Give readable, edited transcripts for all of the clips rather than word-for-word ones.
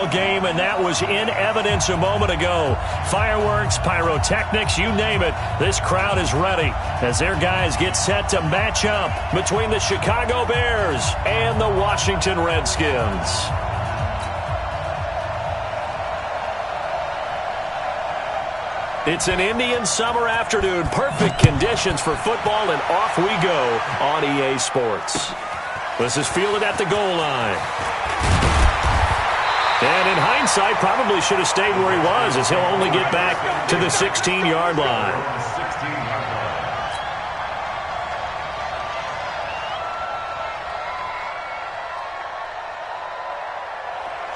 game, and that was in evidence a moment ago. Fireworks, pyrotechnics, you name it. This crowd is ready as their guys get set to match up between the Chicago Bears and the Washington Redskins. It's an Indian summer afternoon. Perfect conditions for football, and off we go on EA Sports. This is fielded at the goal line. And in hindsight, probably should have stayed where he was, as he'll only get back to the 16-yard line.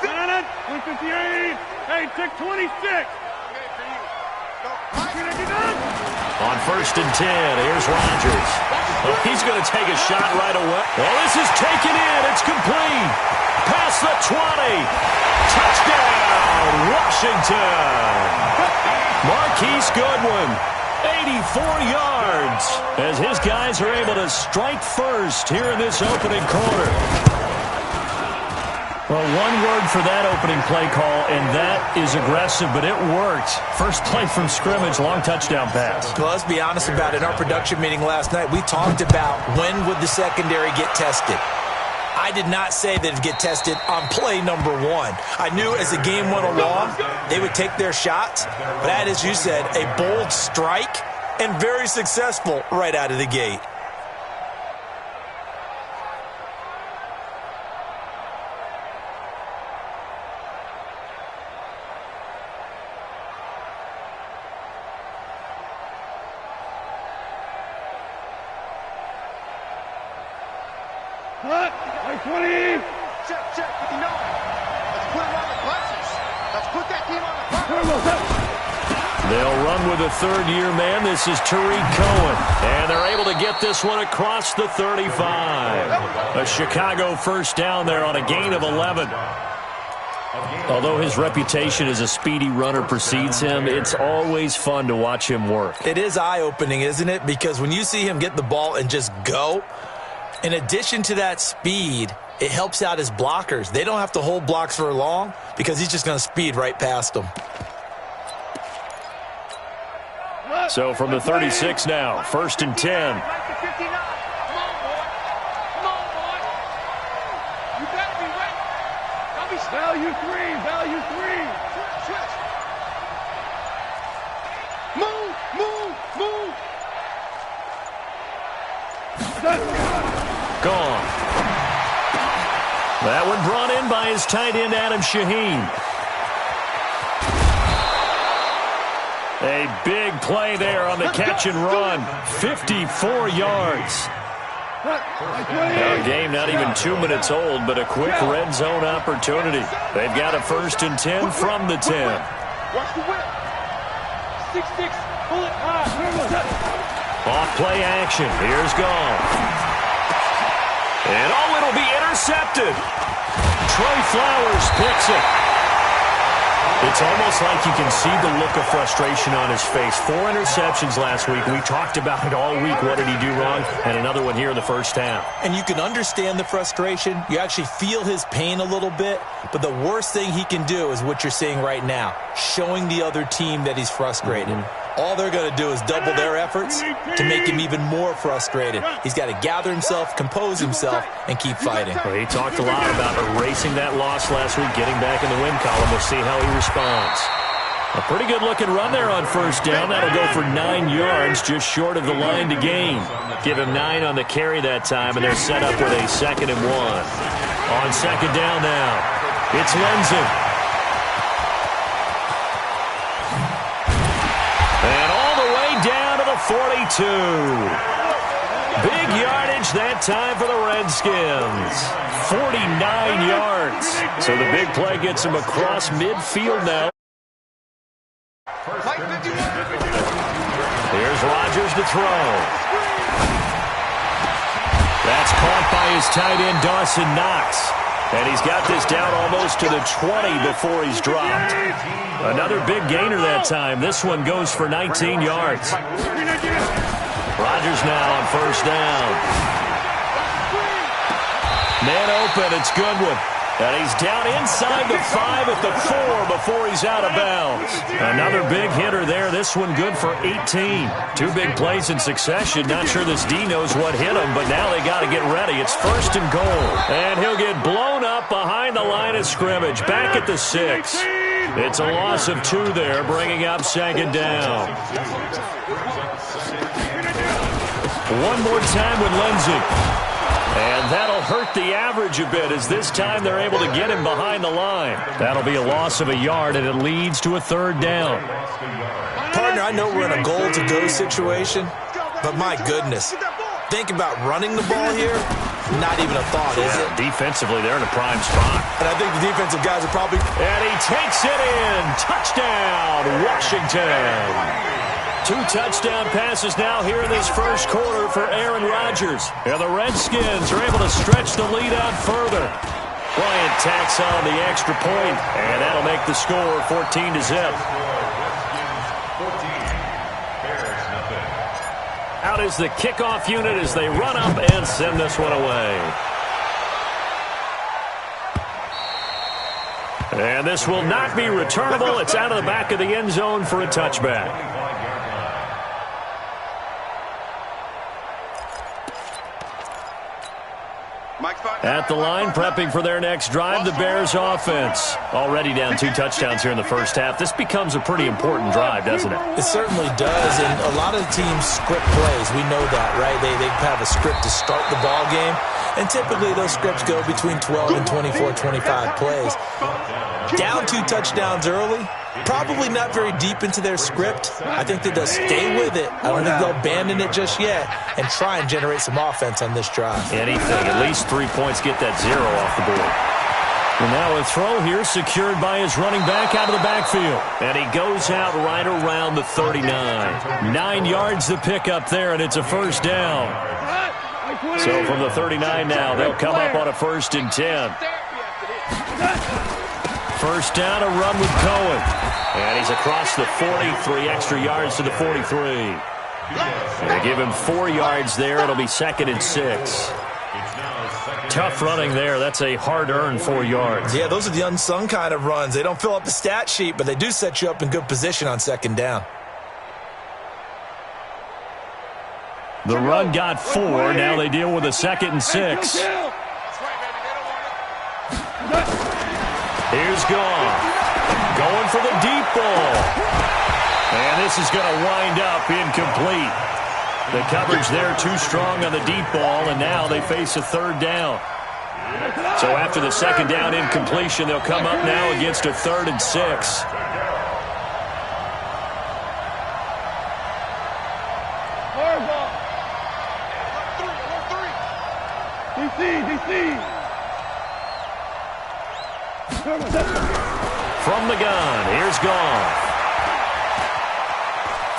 Got it. 158. Hey, 626. On 1st and 10, here's Rodgers. Oh, he's going to take a shot right away. Oh, this is taken in. It's complete. Past the 20. Touchdown, Washington. Marquise Goodwin, 84 yards, as his guys are able to strike first here in this opening quarter. Well, one word for that opening play call, and that is aggressive, but it worked. First play from scrimmage, long touchdown pass. Well, let's be honest about it. In our production meeting last night, we talked about when would the secondary get tested. I did not say that it'd get tested on play number 1. I knew as the game went along, they would take their shots. But that, as you said, a bold strike and very successful right out of the gate. Cut. 20. Check. You know, let's put him on the buses. Let's put that team on the buses. They'll run with a third-year man. This is Tariq Cohen. And they're able to get this one across the 35. A Chicago first down there on a gain of 11. Although his reputation as a speedy runner precedes him, it's always fun to watch him work. It is eye-opening, isn't it? Because when you see him get the ball and just go, in addition to that speed, it helps out his blockers. They don't have to hold blocks for long because he's just going to speed right past them. So from the 36 now, 1st and 10. Come on, boy. You better be ready. Value three. Switch. Move. Gone. That one brought in by his tight end, Adam Shaheen. A big play there on the catch and run. 54 yards. Our game not even 2 minutes old, but a quick red zone opportunity. They've got a 1st and 10 from the 10. Watch the whip. 6-6. Pull it high. Off play action. Here's Gone. And it'll be intercepted. Trey Flowers picks it. It's almost like you can see the look of frustration on his face. 4 interceptions last week. We talked about it all week. What did he do wrong? And another one here in the first half. And you can understand the frustration. You actually feel his pain a little bit. But the worst thing he can do is what you're seeing right now, showing the other team that he's frustrated. All they're going to do is double their efforts to make him even more frustrated. He's got to gather himself, compose himself, and keep fighting. Well, he talked a lot about erasing that loss last week, getting back in the win column. We'll see how he responds. A pretty good-looking run there on 1st down. That'll go for 9 yards, just short of the line to gain. Give him 9 on the carry that time, and they're set up with a 2nd and 1. On 2nd down now, it's Lenzen. And all the way down to the 42. Big yardage that time for the Redskins. 49 yards. So the big play gets him across midfield now. Here's Rodgers to throw. That's caught by his tight end, Dawson Knox. And he's got this down almost to the 20 before he's dropped. Another big gainer that time. This one goes for 19 yards. Rodgers now on 1st down. Man open, it's Goodwin. And he's down inside the 5 at the 4 before he's out of bounds. Another big hitter there. This one good for 18. 2 big plays in succession. Not sure this D knows what hit him, but now they got to get ready. It's 1st and goal. And he'll get blown up behind the line of scrimmage. Back at the 6. It's a loss of 2 there, bringing up 2nd down. One more time with Lindsey. And that'll hurt the average a bit as this time they're able to get him behind the line. That'll be a loss of a yard, and it leads to a 3rd down. Partner, I know we're in a goal-to-go situation, but my goodness, think about running the ball here. Not even a thought, is it? Defensively, they're in a prime spot. And I think the defensive guys are probably... And he takes it in. Touchdown, Washington. 2 touchdown passes now here in this 1st quarter for Aaron Rodgers. And the Redskins are able to stretch the lead out further. Bryant tacks on the extra point, and that'll make the score 14-0. Out is the kickoff unit as they run up and send this one away. And this will not be returnable. It's out of the back of the end zone for a touchback. At the line, prepping for their next drive, the Bears offense. Already down 2 touchdowns here in the 1st half. This becomes a pretty important drive, doesn't it? It certainly does, and a lot of the teams script plays. We know that, right? They have a script to start the ball game, and typically those scripts go between 12 and 24, 25 plays. Down 2 touchdowns early, probably not very deep into their script. I think that they'll stay with it. I don't think they'll abandon it just yet and try and generate some offense on this drive. Anything, at least 3 points, get that 0 off the board. And now a throw here secured by his running back out of the backfield. And he goes out right around the 39. 9 yards to pick up there, and it's a 1st down. So from the 39 now, they'll come up on a 1st and 10. 1st down, a run with Cohen. And he's across the 40, 3 extra yards to the 43. And they give him 4 yards there. It'll be 2nd and 6. Tough running there. That's a hard-earned 4 yards. Yeah, those are the unsung kind of runs. They don't fill up the stat sheet, but they do set you up in good position on 2nd down. The run got 4. Now they deal with a 2nd and 6. Here's Goff. Going for the deep ball. And this is going to wind up incomplete. The coverage there too strong on the deep ball, and now they face a 3rd down. So after the 2nd down incompletion, they'll come up now against a 3rd and 6. From the gun, here's Goff.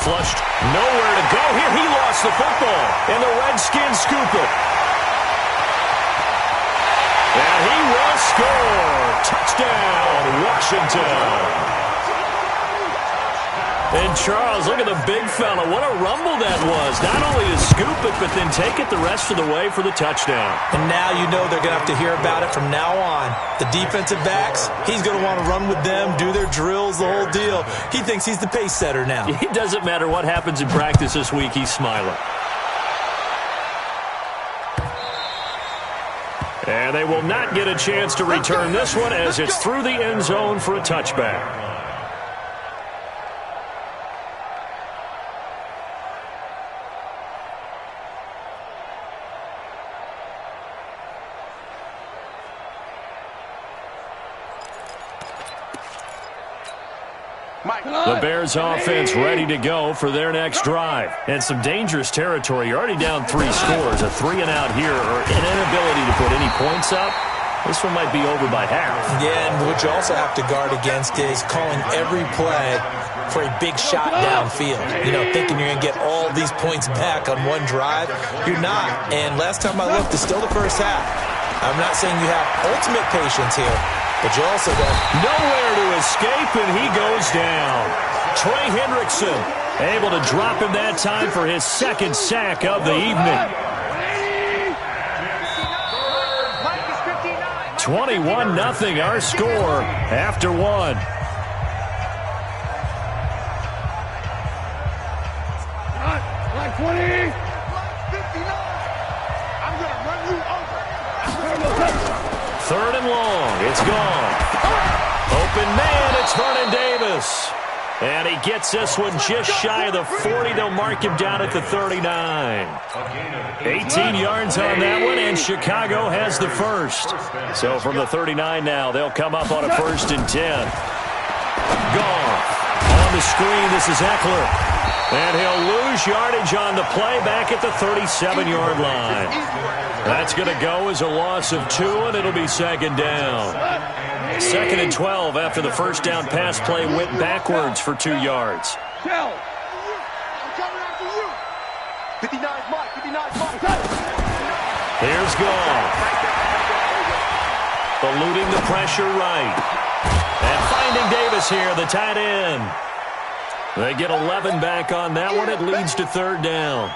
Flushed, nowhere to go here. He lost the football, and the Redskins scoop it. And he will score. Touchdown, Washington. And Charles, look at the big fella. What a rumble that was. Not only to scoop it, but then take it the rest of the way for the touchdown. And now you know they're going to have to hear about it from now on. The defensive backs, he's going to want to run with them, do their drills, the whole deal. He thinks he's the pace setter now. It doesn't matter what happens in practice this week. He's smiling. And they will not get a chance to return this one as it's through the end zone for a touchback. The Bears offense ready to go for their next drive. And some dangerous territory. You're already down 3 scores. A 3-and-out here or an inability to put any points up. This one might be over by half. Yeah, and what you also have to guard against is calling every play for a big shot downfield. You know, thinking you're going to get all these points back on one drive. You're not. And last time I looked, it's still the first half. I'm not saying you have ultimate patience here, but you also got nowhere to escape, and he goes down. Trey Hendrickson able to drop him that time for his 2nd sack of the evening. 21-0 our score after one. Like 20. I'm going to run you over. Third and long. It's gone. Open man. It's Vernon Davis. And he gets this one just shy of the 40. They'll mark him down at the 39. 18 yards on that one, and Chicago has the first. So from the 39 now, they'll come up on a 1st and 10. Goff on the screen. This is Eckler. And he'll lose yardage on the play back at the 37-yard line. That's going to go as a loss of 2, and it'll be 2nd down. 2nd and 12 after the first down pass play went backwards for 2 yards. Tell. I'm coming after you. 59's Mike. 59's Mike. Here's Goff. Eluding the pressure right. And finding Davis here, the tight end. They get 11 back on that one. It leads to 3rd down.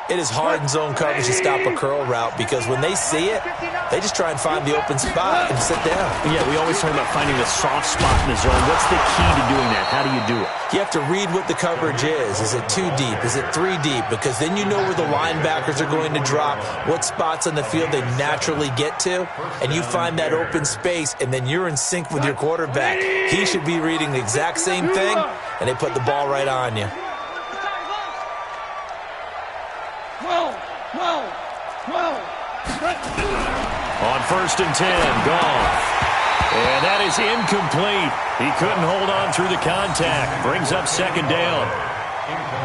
It is hard in zone coverage to stop a curl route because when they see it, they just try and find the open spot and sit down. Yeah, we always talk about finding the soft spot in the zone. What's the key to doing that? How do you do it? You have to read what the coverage is. Is it 2 deep? Is it 3 deep? Because then you know where the linebackers are going to drop, what spots on the field they naturally get to, and you find that open space, and then you're in sync with your quarterback. He should be reading the exact same thing, and they put the ball right on you. 12. On 1st and 10, Goff. And that is incomplete. He couldn't hold on through the contact. Brings up 2nd down.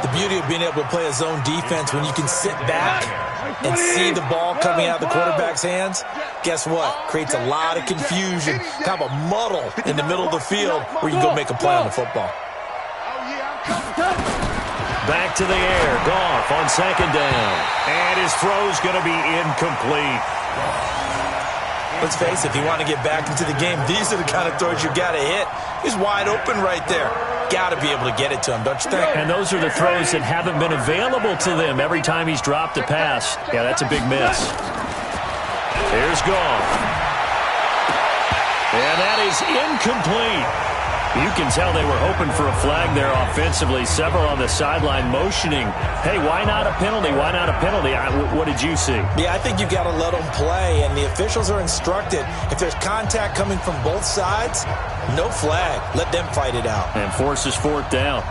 The beauty of being able to play a zone defense when you can sit back and see the ball coming out of the quarterback's hands, guess what? Creates a lot of confusion, kind of a muddle in the middle of the field where you can go make a play on the football. Back to the air. Goff on 2nd down. And his throw's going to be incomplete. Let's face it, if you want to get back into the game, these are the kind of throws you got to hit. He's wide open right there. Got to be able to get it to him, don't you think? And those are the throws that haven't been available to them every time he's dropped a pass. Yeah, that's a big miss. Here's Goff. And that is incomplete. You can tell they were hoping for a flag there offensively. Several on the sideline motioning, hey, why not a penalty? Why not a penalty? What did you see? Yeah, I think you got to let them play, and the officials are instructed. If there's contact coming from both sides, no flag. Let them fight it out. And forces 4th down.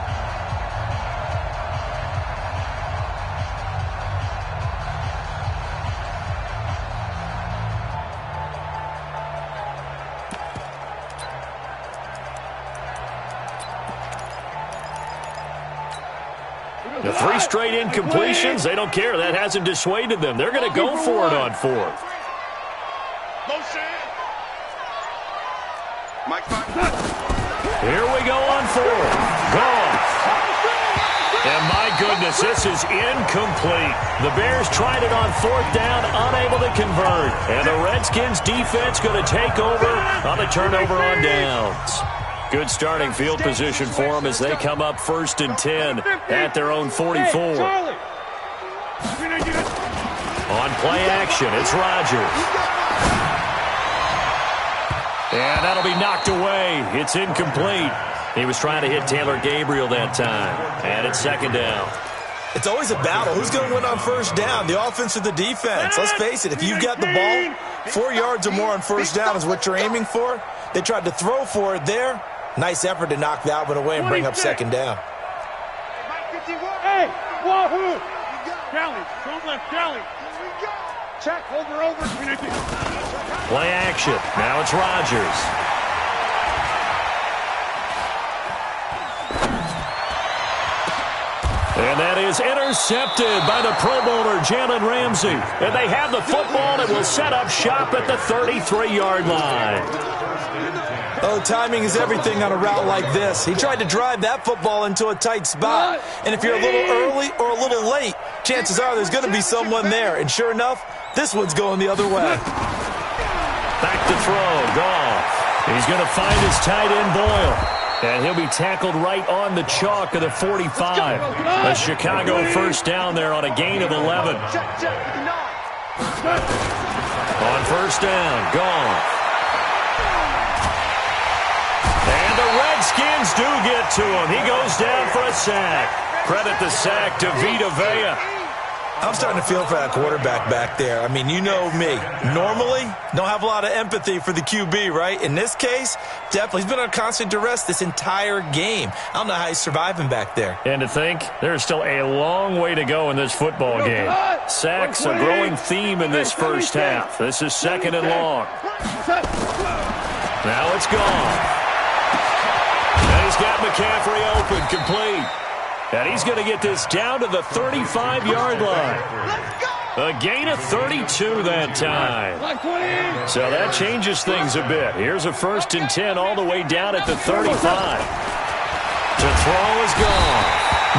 The 3 straight incompletions, they don't care. That hasn't dissuaded them. They're going to go for it on 4th. Here we go on 4th. Goff. And my goodness, this is incomplete. The Bears tried it on 4th down, unable to convert. And the Redskins defense going to take over on the turnover on downs. Good starting field position for them as they come up 1st and 10 at their own 44. On play action, it's Rodgers. And that'll be knocked away. It's incomplete. He was trying to hit Taylor Gabriel that time. And it's 2nd down. It's always a battle. Who's going to win on 1st down, the offense or the defense? Let's face it, if you've got the ball, 4 yards or more on 1st down is what you're aiming for. They tried to throw for it there. Nice effort to knock that one away and bring up 2nd down. Hey, wahoo! Kelly, don't left Kelly. Check, hold her over. Play action. Now it's Rodgers. And that is intercepted by the Pro Bowler, Jalen Ramsey. And they have the football that will set up shop at the 33-yard line. Oh, timing is everything on a route like this. He tried to drive that football into a tight spot. And if you're a little early or a little late, chances are there's going to be someone there. And sure enough, this one's going the other way. Back to throw. Goff. He's going to find his tight end, Boyle. And he'll be tackled right on the chalk of the 45. A Chicago 1st down there on a gain of 11. On first down, gone. And the Redskins do get to him. He goes down for a sack. Credit the sack to Vita Vea. I'm starting to feel for that quarterback back there. I mean, you know me. Normally, don't have a lot of empathy for the QB, right? In this case, definitely. He's been on constant duress this entire game. I don't know how he's surviving back there. And to think, there's still a long way to go in this football game. Sacks, a growing theme in this first half. This is second and long. Now it's gone. And he's got McCaffrey open, complete. And he's going to get this down to the 35-yard line. A gain of 32 that time. So that changes things a bit. Here's a 1st and 10 all the way down at the 35. To throw is gone.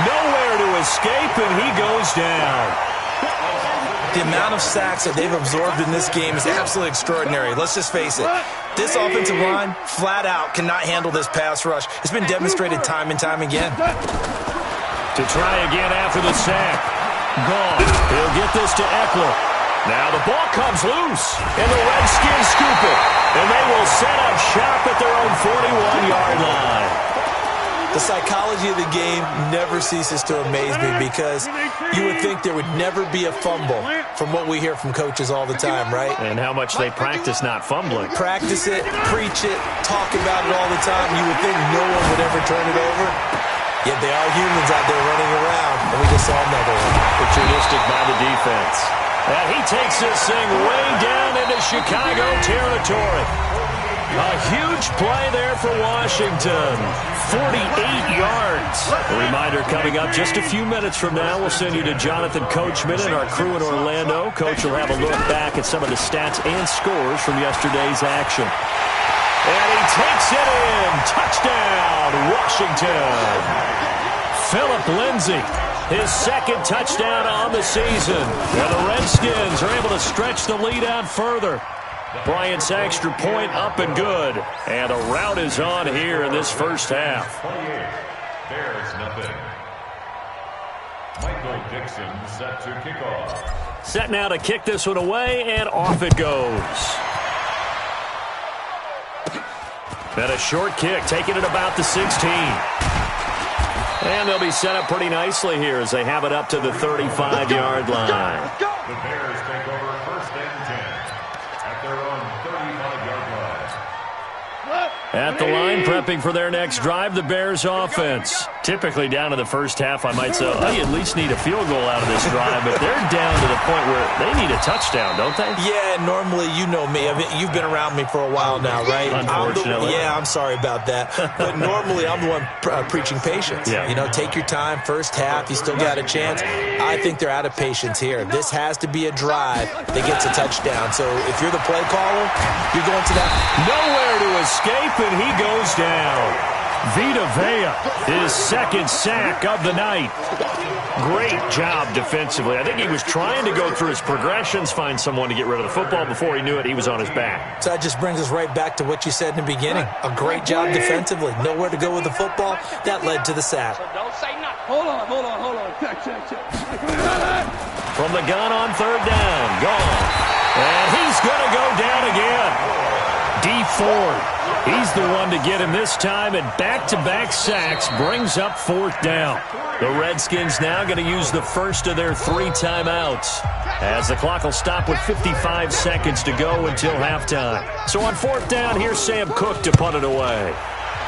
Nowhere to escape, and he goes down. The amount of sacks that they've absorbed in this game is absolutely extraordinary. Let's just face it. This offensive line, flat out, cannot handle this pass rush. It's been demonstrated time and time again. To try again after the sack. Gone. He'll get this to Eckler. Now the ball comes loose, and the Redskins scoop it. And they will set up shop at their own 41-yard line. The psychology of the game never ceases to amaze me because you would think there would never be a fumble from what we hear from coaches all the time, right? And how much they practice not fumbling. Practice it, preach it, talk about it all the time. You would think no one would ever turn it over. Yet they are humans out there running around, and we just saw another one. Opportunistic by the defense. And he takes this thing way down into Chicago territory. A huge play there for Washington. 48 yards. A reminder coming up just a few minutes from now. We'll send you to Jonathan Coachman and our crew in Orlando. Coach will have a look back at some of the stats and scores from yesterday's action. And he takes it in. Touchdown, Washington. Philip Lindsay, his second touchdown on the season. And the Redskins are able to stretch the lead out further. Bryant's extra point up and good. And a rout is on here in this first half. Bears nothing. Michael Dixon set to kick off. Set now to kick this one away, and off it goes. And a short kick, taking it about the 16. And they'll be set up pretty nicely here as they have it up to the 35-yard line. The Bears take over 1st and 10 at their own 35-yard line. At the line, prepping for their next drive, the Bears offense. Typically down to the first half, I might say, oh, you at least need a field goal out of this drive, but they're down to the point where they need a touchdown, don't they? Yeah, normally, you know me. I mean, you've been around me for a while now, right? Unfortunately. I'm sorry about that. But normally, I'm the one preaching patience. Yeah. You know, take your time. First half, you still got a chance. I think they're out of patience here. This has to be a drive that gets a touchdown. So if you're the play caller, you're going to that. Nowhere to escape, and he goes down. Vita Vea, his second sack of the night. Great job defensively. I think he was trying to go through his progressions, find someone to get rid of the football. Before he knew it, he was on his back. So that just brings us right back to what you said in the beginning. A great job defensively. Nowhere to go with the football. That led to the sack. Hold on. Check. From the gun on third down. Gone. And he's going to go down again. D. Ford. He's the one to get him this time, and back-to-back sacks brings up 4th down. The Redskins now going to use the first of their 3 timeouts, as the clock will stop with 55 seconds to go until halftime. So on 4th down, here's Sam Cook to punt it away.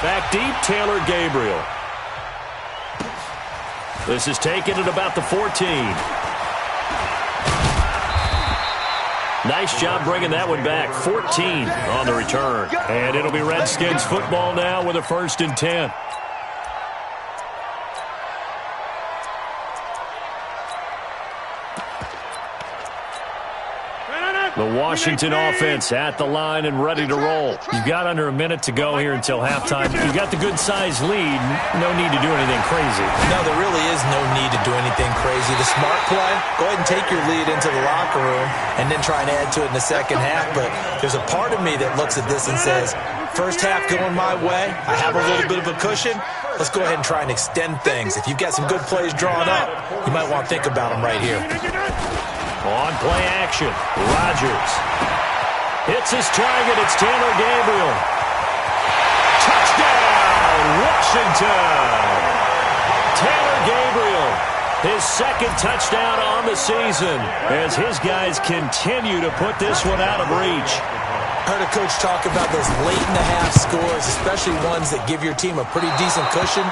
Back deep, Taylor Gabriel. This is taken at about the 14. Nice job bringing that one back. 14 on the return. And it'll be Redskins football now with a 1st and 10. The Washington offense at the line and ready to roll. You've got under a minute to go here until halftime. You've got the good-sized lead. No need to do anything crazy. No, there really is no need to do anything crazy. The smart play, go ahead and take your lead into the locker room and then try and add to it in the second half. But there's a part of me that looks at this and says, first half going my way. I have a little bit of a cushion. Let's go ahead and try and extend things. If you've got some good plays drawn up, you might want to think about them right here. On play action, Rodgers. Hits his target. It's Tanner Gabriel. Touchdown, Washington. Tanner Gabriel, his second touchdown on the season as his guys continue to put this one out of reach. I heard a coach talk about those late-in-the-half scores, especially ones that give your team a pretty decent cushion.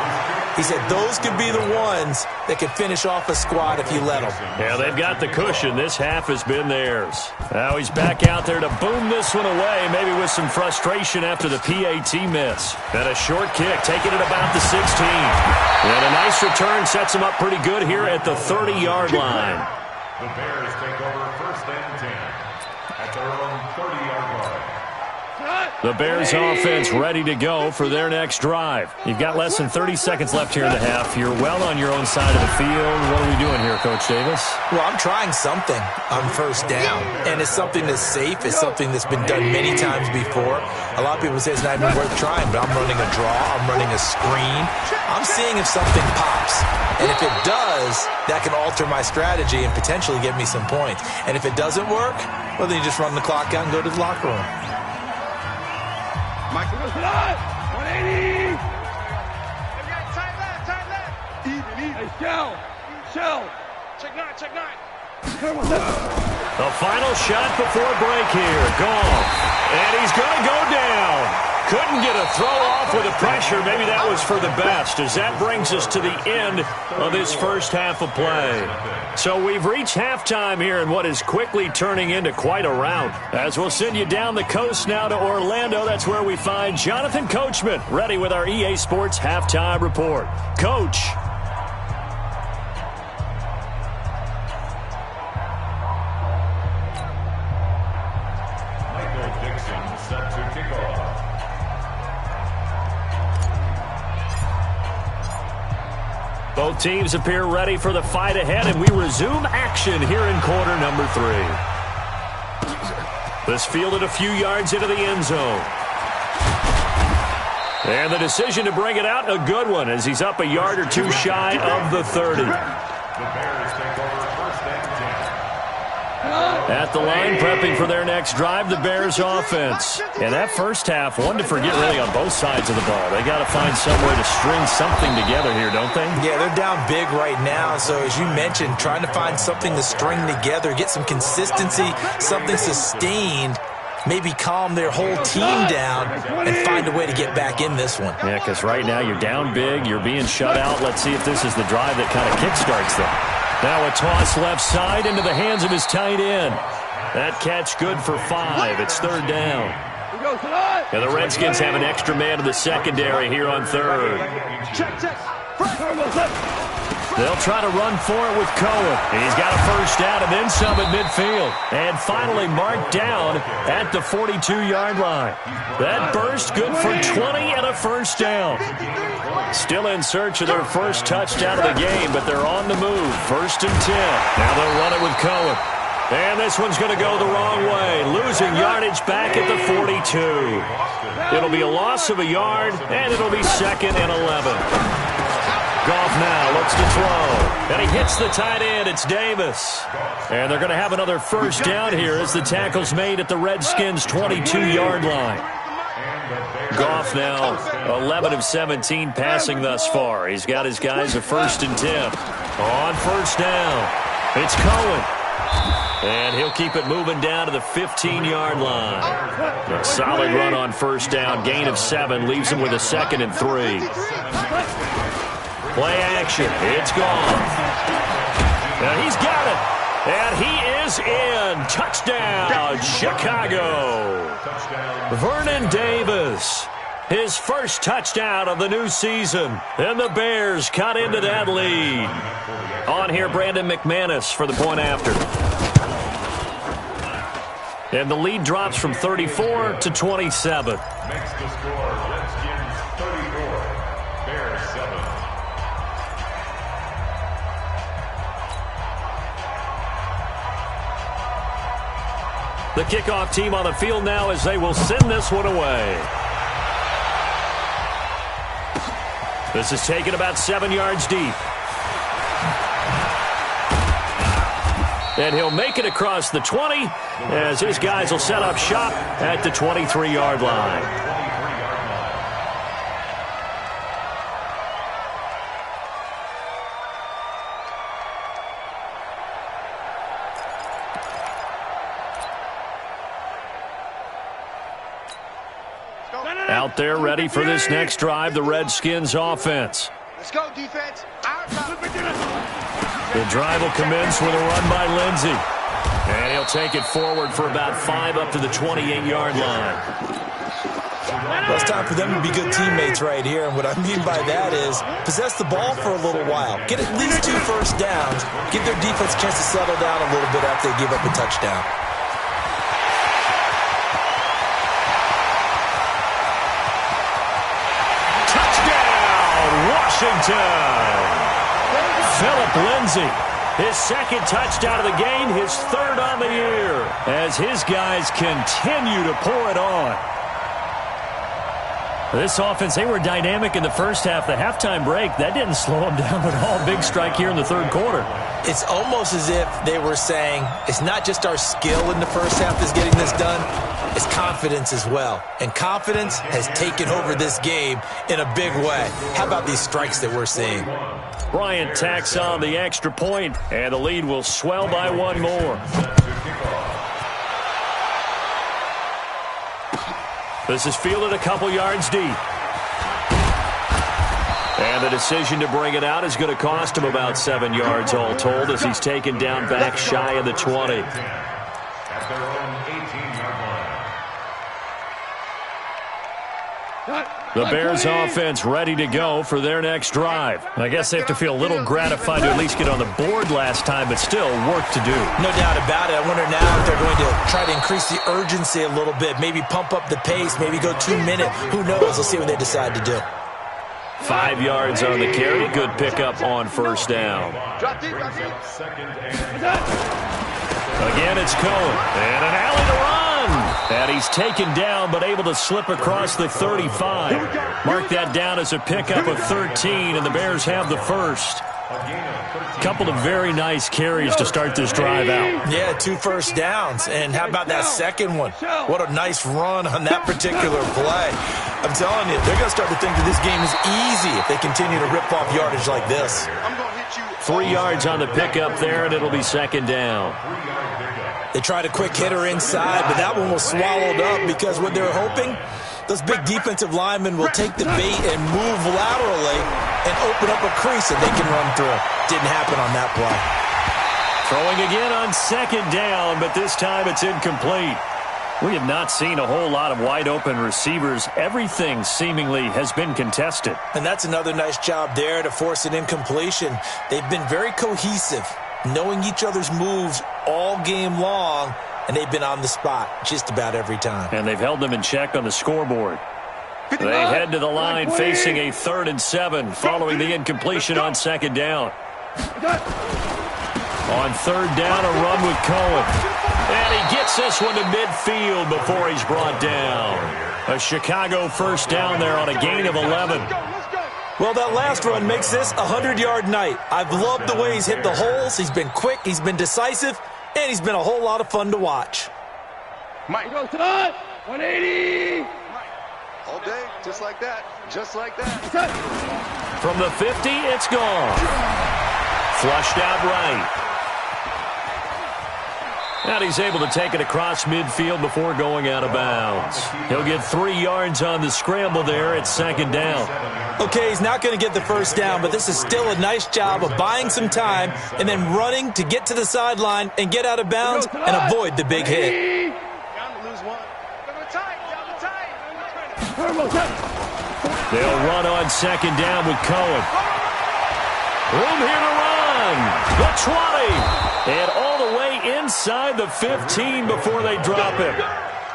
He said those could be the ones that could finish off a squad if you let them. Yeah, they've got the cushion. This half has been theirs. Now he's back out there to boom this one away, maybe with some frustration after the PAT miss. And a short kick, taking it about the 16. And a nice return sets him up pretty good here at the 30-yard line. The Bears take over 1st and 10 at their own 30-yard line. The Bears offense ready to go for their next drive. You've got less than 30 seconds left here in the half. You're well on your own side of the field. What are we doing here, Coach Davis? Well, I'm trying something on 1st down, and it's something that's safe. It's something that's been done many times before. A lot of people say it's not even worth trying, but I'm running a draw. I'm running a screen. I'm seeing if something pops. And if it does, that can alter my strategy and potentially get me some points. And if it doesn't work, well, then you just run the clock out and go to the locker room. Michael, 180. Time left. Even. Hey, Shell. Check nine. The final shot before break here. Goff. And he's going to go down. Couldn't get a throw off with the pressure. Maybe that was for the best, as that brings us to the end of this first half of play. So we've reached halftime here in what is quickly turning into quite a rout. As we'll send you down the coast now to Orlando, that's where we find Jonathan Coachman, ready with our EA Sports Halftime Report. Coach. Michael Dixon set to kick off. Both teams appear ready for the fight ahead, and we resume action here in quarter number 3. This fielded a few yards into the end zone. And the decision to bring it out, a good one, as he's up a yard or two shy of the 30. The Bears take over 1st and 10. At the line, prepping for their next drive, the Bears offense. And that first half, one to forget really on both sides of the ball. They got to find somewhere to string something together here, don't they? Yeah, they're down big right now. So as you mentioned, trying to find something to string together, get some consistency, something sustained, maybe calm their whole team down and find a way to get back in this one. Yeah, because right now you're down big, you're being shut out. Let's see if this is the drive that kind of kickstarts them. Now a toss left side into the hands of his tight end. That catch good for 5. It's 3rd down. And the Redskins have an extra man in the secondary here on 3rd. They'll try to run for it with Cohen. He's got a first down and then some at midfield. And finally marked down at the 42-yard line. That burst good for 20 and a first down. Still in search of their first touchdown of the game, but they're on the move. 1st and 10. Now they'll run it with Cohen. And this one's going to go the wrong way. Losing yardage back at the 42. It'll be a loss of a yard, and it'll be 2nd and 11. Goff now looks to throw. And he hits the tight end. It's Davis. And they're going to have another first down here as the tackle's made at the Redskins' 22-yard line. Goff now 11 of 17 passing thus far. He's got his guys a 1st and 10. On 1st down, it's Cohen. And he'll keep it moving down to the 15-yard line. A solid run on 1st down. Gain of 7 leaves him with a 2nd and 3. Play action. It's gone. Now he's got it. And he is in. Touchdown, Chicago. Vernon Davis. His first touchdown of the new season. And the Bears cut into that lead. On here, Brandon McManus for the point after. And the lead drops from 34 to 27. Makes the score Redskins 34, Bears 7. The kickoff team on the field now as they will send this one away. This is taken about 7 yards deep. And he'll make it across the 20 as his guys will set up shop at the 23-yard line. Out there ready for this next drive, the Redskins offense. Let's go, defense. The drive will commence with a run by Lindsey. And he'll take it forward for about 5 up to the 28-yard line. Well, it's time for them to be good teammates right here. And what I mean by that is possess the ball for a little while. Get at least 2 first downs. Give their defense a chance to settle down a little bit after they give up a touchdown. Phillip Lindsay, his second touchdown of the game, his 3rd on the year, as his guys continue to pour it on. This offense, they were dynamic in the first half. The halftime break, that didn't slow them down at all. Big strike here in the 3rd quarter. It's almost as if they were saying, it's not just our skill in the first half that's getting this done, it's confidence as well. And confidence has taken over this game in a big way. How about these strikes that we're seeing? Bryant tacks on the extra point, and the lead will swell by 1 more. This is fielded a couple yards deep. And the decision to bring it out is going to cost him about 7 yards all told as he's taken down back shy of the 20. At their own 18-yard line. The Bears offense ready to go for their next drive. I guess they have to feel a little gratified to at least get on the board last time, but still work to do. No doubt about it. I wonder now if they're going to try to increase the urgency a little bit, maybe pump up the pace, maybe go 2-minute. Who knows? We'll see what they decide to do. 5 yards on the carry. Good pickup on first down. Again, it's Cohen. And an alley to run. And he's taken down, but able to slip across the 35. Mark that down as a pickup of 13, and the Bears have the first. Couple of very nice carries to start this drive out. Yeah, 2 first downs. And how about that second one? What a nice run on that particular play. I'm telling you, they're going to start to think that this game is easy if they continue to rip off yardage like this. 3 yards on the pickup there, and it'll be second down. They tried a quick hitter inside, but that one was swallowed up because what they're hoping, those big defensive linemen will take the bait and move laterally and open up a crease that they can run through. Didn't happen on that play. Throwing again on second down, but this time it's incomplete. We have not seen a whole lot of wide-open receivers. Everything seemingly has been contested. And that's another nice job there to force an incompletion. They've been very cohesive, knowing each other's moves all game long, and they've been on the spot just about every time. And they've held them in check on the scoreboard. They head to the line facing a 3rd and 7 following the incompletion on second down. On 3rd down, a run with Cohen. And he gets this one to midfield before he's brought down. A Chicago first down there on a gain of 11. Well, that last run makes this a 100-yard night. I've loved the way he's hit the holes. He's been quick, he's been decisive, and he's been a whole lot of fun to watch. Mike, 180. All day, just like that. Just like that. From the 50, it's gone. Flushed out right. And he's able to take it across midfield before going out of bounds. He'll get 3 yards on the scramble there at second down. Okay, he's not going to get the first down, but this is still a nice job of buying some time and then running to get to the sideline and get out of bounds and avoid the big hit. They'll run on second down with Cohen. Room here to run. The 20. And all the way inside the 15 before they drop him.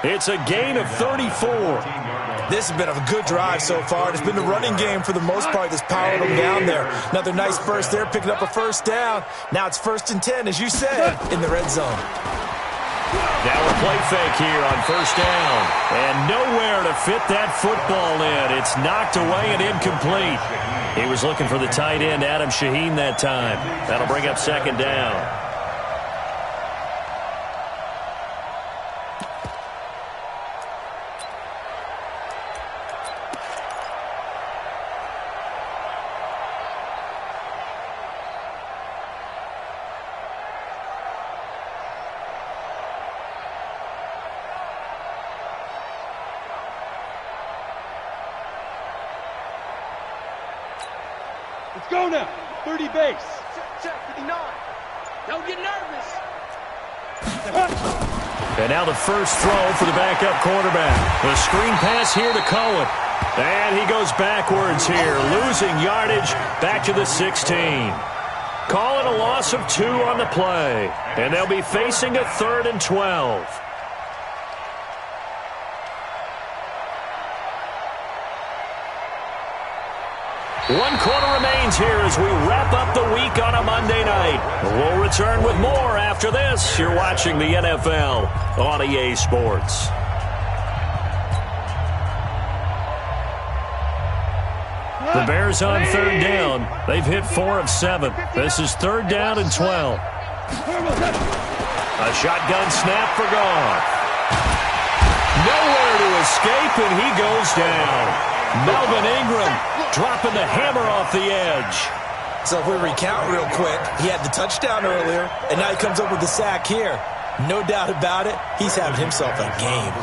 It's a gain of 34. This has been a good drive so far. It's been the running game for the most part that's powered them down there. Another nice burst there, picking up a first down. Now it's 1st and 10, as you said, in the red zone. Now a play fake here on first down. And nowhere to fit that football in. It's knocked away and incomplete. He was looking for the tight end, Adam Shaheen, that time. That'll bring up second down. Let's go now. 30 base. Check, 59. Don't get nervous. And now the first throw for the backup quarterback. The screen pass here to Cohen. And he goes backwards here, losing yardage back to the 16. Call it a loss of 2 on the play. And they'll be facing a 3rd and 12. One quarter remains here as we wrap up the week on a Monday night. We'll return with more after this. You're watching the NFL on EA Sports. The Bears on 3rd down. They've hit 4 of 7. This is 3rd down and 12. A shotgun snap for Goff. Nowhere to escape, and he goes down. Melvin Ingram dropping the hammer off the edge. So if we recount real quick, he had the touchdown earlier, and now he comes up with the sack here. No doubt about it, he's having himself a game.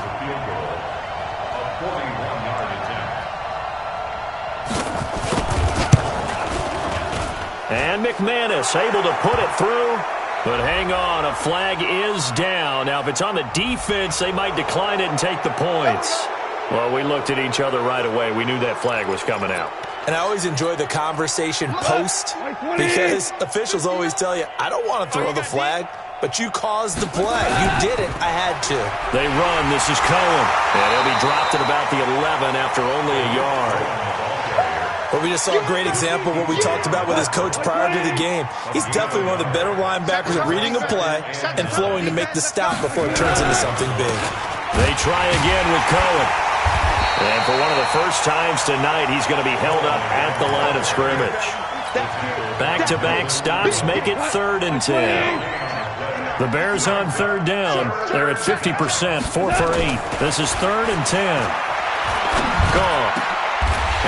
And McManus able to put it through. But hang on, a flag is down. Now, if it's on the defense, they might decline it and take the points. Well, we looked at each other right away. We knew that flag was coming out. And I always enjoy the conversation post because officials always tell you, I don't want to throw the flag, but you caused the play. You did it. I had to. They run. This is Cohen. And he'll be dropped at about the 11 after only a yard. Well, we just saw a great example of what we talked about with his coach prior to the game. He's definitely one of the better linebackers at reading a play and flowing to make the stop before it turns into something big. They try again with Cohen. And for one of the first times tonight, he's going to be held up at the line of scrimmage. Back-to-back stops make it 3rd and 10. The Bears on 3rd down. They're at 50%, 4 for 8. This is 3rd and 10. Gone.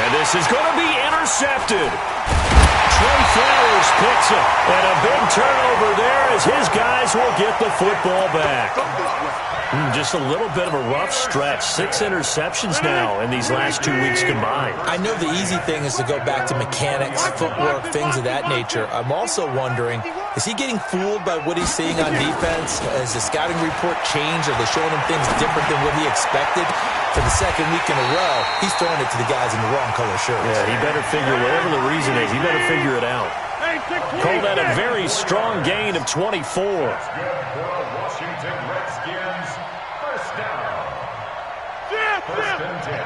And this is going to be intercepted. Trey Flowers picks it. And a big turnover there as his guys will get the football back. Just a little bit of a rough stretch. 6 interceptions now in these last 2 weeks combined. I know the easy thing is to go back to mechanics, footwork, things of that nature. I'm also wondering, is he getting fooled by what he's seeing on defense? Has the scouting report changed? Are they showing him things different than what he expected? For the 2nd week in a row, he's throwing it to the guys in the wrong color shirts. Yeah, he better figure, whatever the reason is, he better figure it out. Call that a very strong gain of 24. Washington Redskins, first down. First and 10.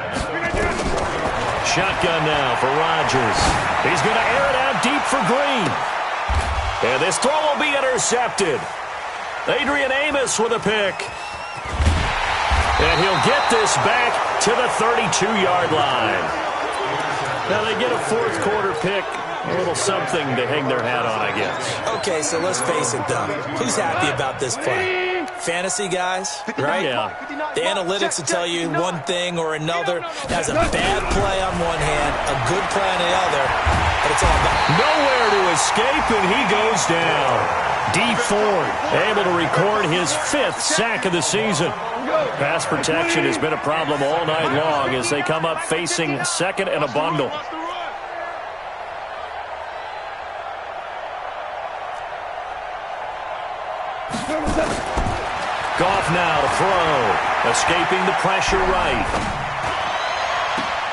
Shotgun now for Rodgers. He's going to air it out deep for Green. And this throw will be intercepted. Adrian Amos with a pick. And he'll get this back to the 32-yard line. Now they get a 4th quarter pick. A little something to hang their hat on, I guess. Okay, so let's face it, though. Who's happy about this play? Fantasy guys, right? Yeah. The analytics will tell you one thing or another. That's a bad play on one hand, a good play on the other, but it's all about nowhere to escape, and he goes down. Dee Ford able to record his 5th sack of the season. Pass protection has been a problem all night long as they come up facing 2nd and a bundle. Goff now to throw. Escaping the pressure right.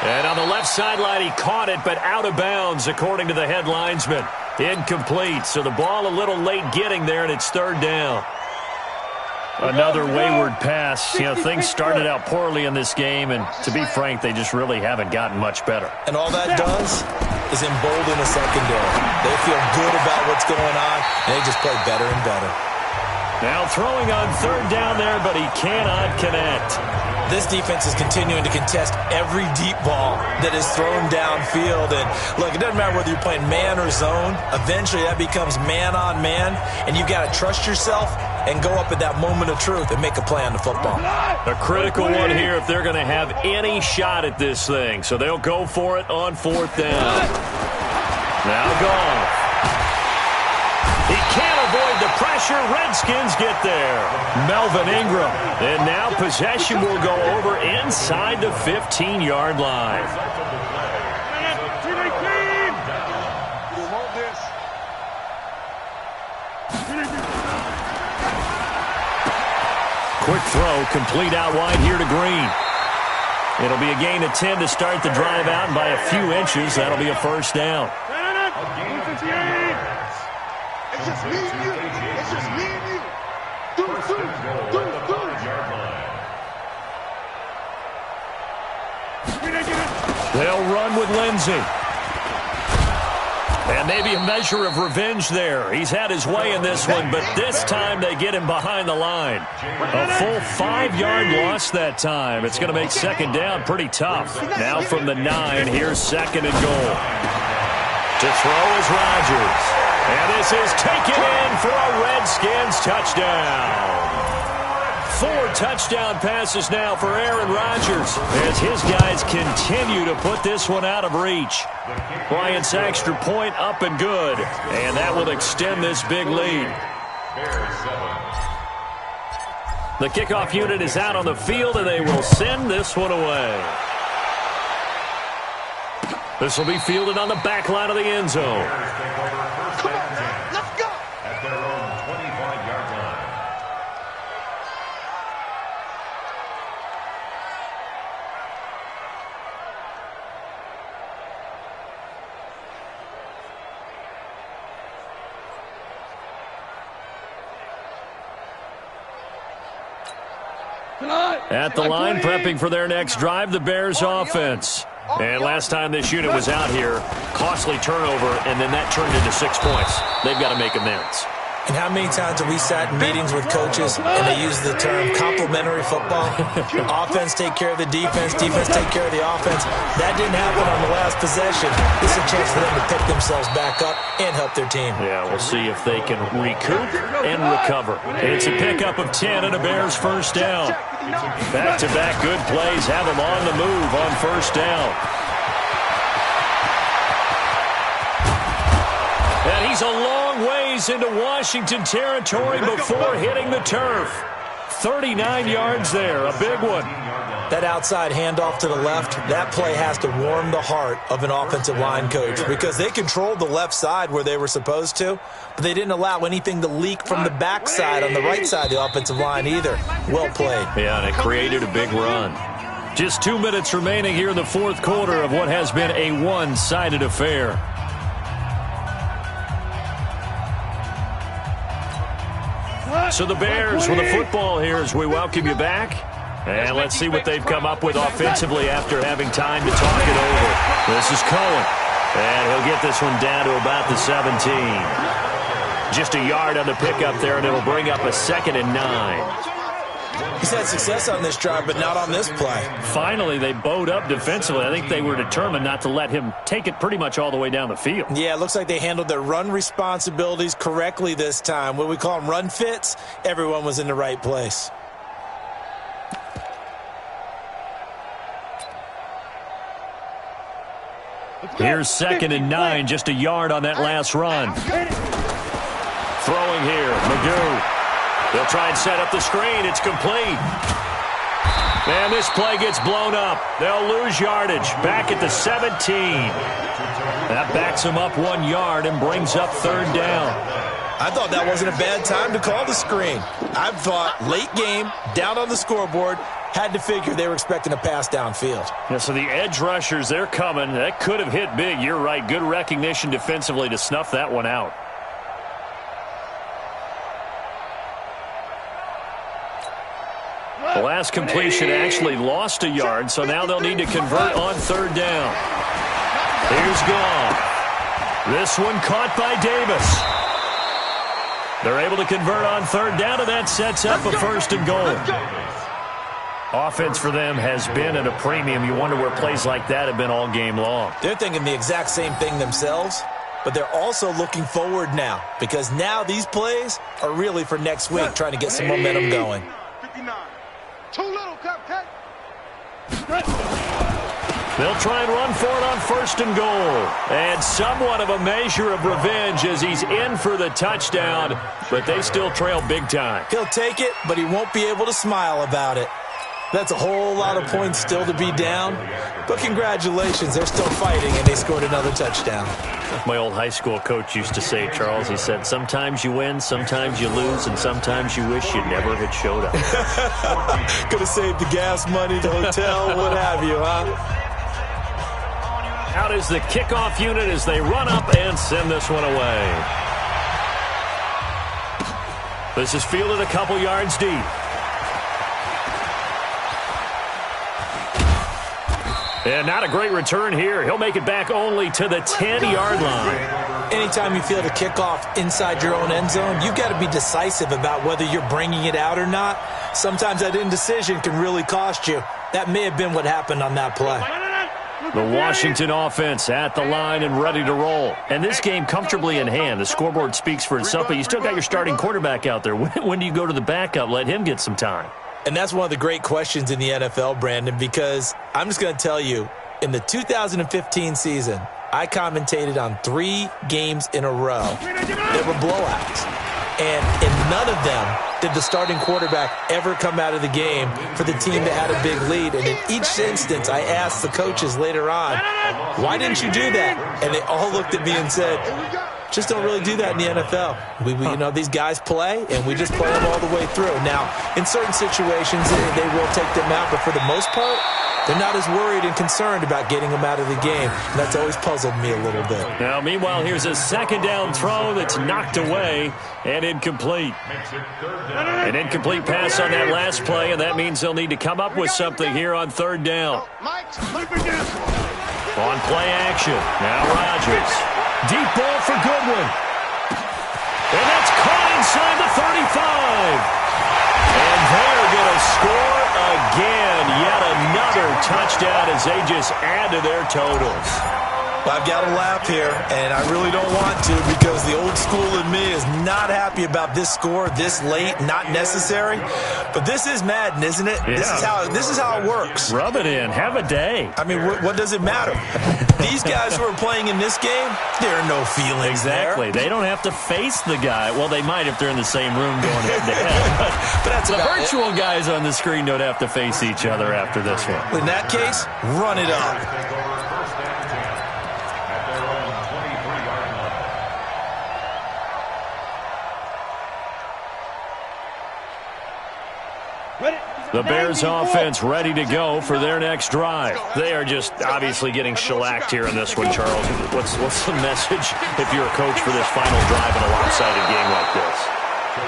And on the left sideline, he caught it, but out of bounds, according to the head linesman. Incomplete, so the ball a little late getting there, and it's 3rd down. Another wayward pass. You know, things started out poorly in this game, and to be frank, they just really haven't gotten much better. And all that does is embolden the secondary. They feel good about what's going on, and they just play better and better. Now throwing on 3rd down there, but he cannot connect. This defense is continuing to contest every deep ball that is thrown downfield. And look, it doesn't matter whether you're playing man or zone. Eventually that becomes man on man, and you've got to trust yourself and go up at that moment of truth and make a play on the football. A critical one here if they're going to have any shot at this thing. So they'll go for it on 4th down. Now Goff. He can't avoid the pressure. Redskins get there. Melvin Ingram. And now possession will go over inside the 15-yard line. quick throw, complete out wide here to Green. It'll be a gain of 10 to start the drive out, and by a few inches, that'll be a first down. It's just me and you. It's just me and you. Do. They'll run with Lindsey. And maybe a measure of revenge there. He's had his way in this one, but this time they get him behind the line. A full 5-yard loss that time. It's going to make second down pretty tough. Now from the 9, here's second and goal. To throw is Rodgers. And this is taken in for a Redskins touchdown. 4 touchdown passes now for Aaron Rodgers as his guys continue to put this one out of reach. Bryant's extra point up and good, and that will extend this big lead. The kickoff unit is out on the field, and they will send this one away. This will be fielded on the back line of the end zone. Come on, man. Let's go. At their own 25-yard line. At the line, prepping for their next drive, the Bears offense. And last time this unit was out here, costly turnover, and then that turned into 6 points. They've got to make amends. And how many times have we sat in meetings with coaches and they use the term complementary football? Offense take care of the defense, defense take care of the offense. That didn't happen on the last possession. This is a chance for them to pick themselves back up and help their team. Yeah, we'll see if they can recoup and recover. It's a pickup of 10 and a Bears first down. Back-to-back good plays have them on the move on first down. And he's a long ways into Washington territory before hitting the turf. 39 yards there, a big one. That outside handoff to the left, that play has to warm the heart of an offensive line coach because they controlled the left side where they were supposed to, but they didn't allow anything to leak from the backside on the right side of the offensive line either. Well played. Yeah, and it created a big run. Just 2 minutes remaining here in the fourth quarter of what has been a one-sided affair. So the Bears with the football here as we welcome you back. And let's see what they've come up with offensively after having time to talk it over. This is Cohen. And he'll get this one down to about the 17. Just a yard on the pickup there, and it'll bring up a 2nd and 9. He's had success on this drive, but not on this play. Finally, they bowed up defensively. I think they were determined not to let him take it pretty much all the way down the field. Yeah, it looks like they handled their run responsibilities correctly this time. What we call them run fits, everyone was in the right place. Here's 2nd and 9, just a yard on that last run. Throwing here, Magoo. They'll try and set up the screen. It's complete. And this play gets blown up. They'll lose yardage. Back at the 17. That backs them up 1 yard and brings up 3rd down. I thought that wasn't a bad time to call the screen. I thought late game, down on the scoreboard, had to figure they were expecting a pass downfield. Yeah, so the edge rushers, they're coming. That could have hit big. You're right. Good recognition defensively to snuff that one out. The last completion actually lost a yard, so now they'll need to convert on 3rd down. Here's Goff. This one caught by Davis. They're able to convert on 3rd down, and that sets up a 1st and goal. Offense for them has been at a premium. You wonder where plays like that have been all game long. They're thinking the exact same thing themselves, but they're also looking forward now because now these plays are really for next week, trying to get some momentum going. 59. Too little, cupcake. They'll try and run for it on 1st and goal. And somewhat of a measure of revenge as he's in for the touchdown, but they still trail big time. He'll take it, but he won't be able to smile about it. That's a whole lot of points still to be down. But congratulations, they're still fighting, and they scored another touchdown. My old high school coach used to say, Charles, he said, sometimes you win, sometimes you lose, and sometimes you wish you never had showed up. Could have saved the gas money, the hotel, what have you, huh? Out is the kickoff unit as they run up and send this one away. This is fielded a couple yards deep. And not a great return here. He'll make it back only to the 10-yard line. Anytime you field a kickoff inside your own end zone, you've got to be decisive about whether you're bringing it out or not. Sometimes that indecision can really cost you. That may have been what happened on that play. The Washington offense at the line and ready to roll. And this game comfortably in hand. The scoreboard speaks for itself, but you still got your starting quarterback out there. When do you go to the backup? Let him get some time. And that's one of the great questions in the NFL, Brandon, because I'm just going to tell you, in the 2015 season, I commentated on 3 games in a row that were blowouts. And in none of them did the starting quarterback ever come out of the game for the team that had a big lead. And in each instance, I asked the coaches later on, why didn't you do that? And they all looked at me and said, just don't really do that in the NFL. You know, these guys play, and we just play them all the way through. Now, in certain situations, they will take them out, but for the most part, they're not as worried and concerned about getting them out of the game. And that's always puzzled me a little bit. Now, meanwhile, here's a second down throw that's knocked away and incomplete. An incomplete pass on that last play, and that means they'll need to come up with something here on third down. On play action, now Rodgers. Deep ball for Goodwin. And that's caught inside the 35. And they're going to score again. Yet another touchdown as they just add to their totals. I've got to laugh here, and I really don't want to because the old school in me is not happy about this score this late, not necessary. But this is Madden, isn't it? Yeah. This is how it works. Rub it in. Have a day. I mean, what does it matter? These guys who are playing in this game, there are no feelings Exactly. there. They don't have to face the guy. Well, they might if they're in the same room going head-to-head. But that's the about virtual guys on the screen don't have to face each other after this one. In that case, run it up. The Bears offense ready to go for their next drive. They are just obviously getting shellacked here in this one, Charles. What's the message if you're a coach for this final drive in a lopsided game like this?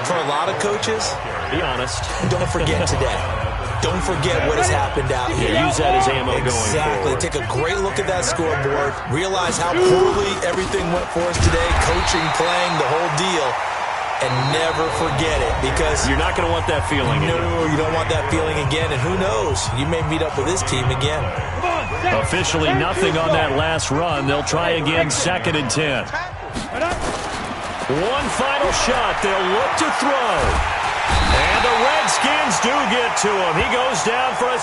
For a lot of coaches, be honest. Don't forget today. Don't forget what has happened out here. Yeah, use that as ammo going Exactly. forward. Take a great look at that scoreboard. Realize how poorly everything went for us today. Coaching, playing, the whole deal. And never forget it because you're not going to want that feeling. No, you don't want that feeling again. And who knows? You may meet up with this team again. Officially nothing on that last run. They'll try again, 2nd and 10. One final shot. They'll look to throw. And the Redskins do get to him. He goes down for a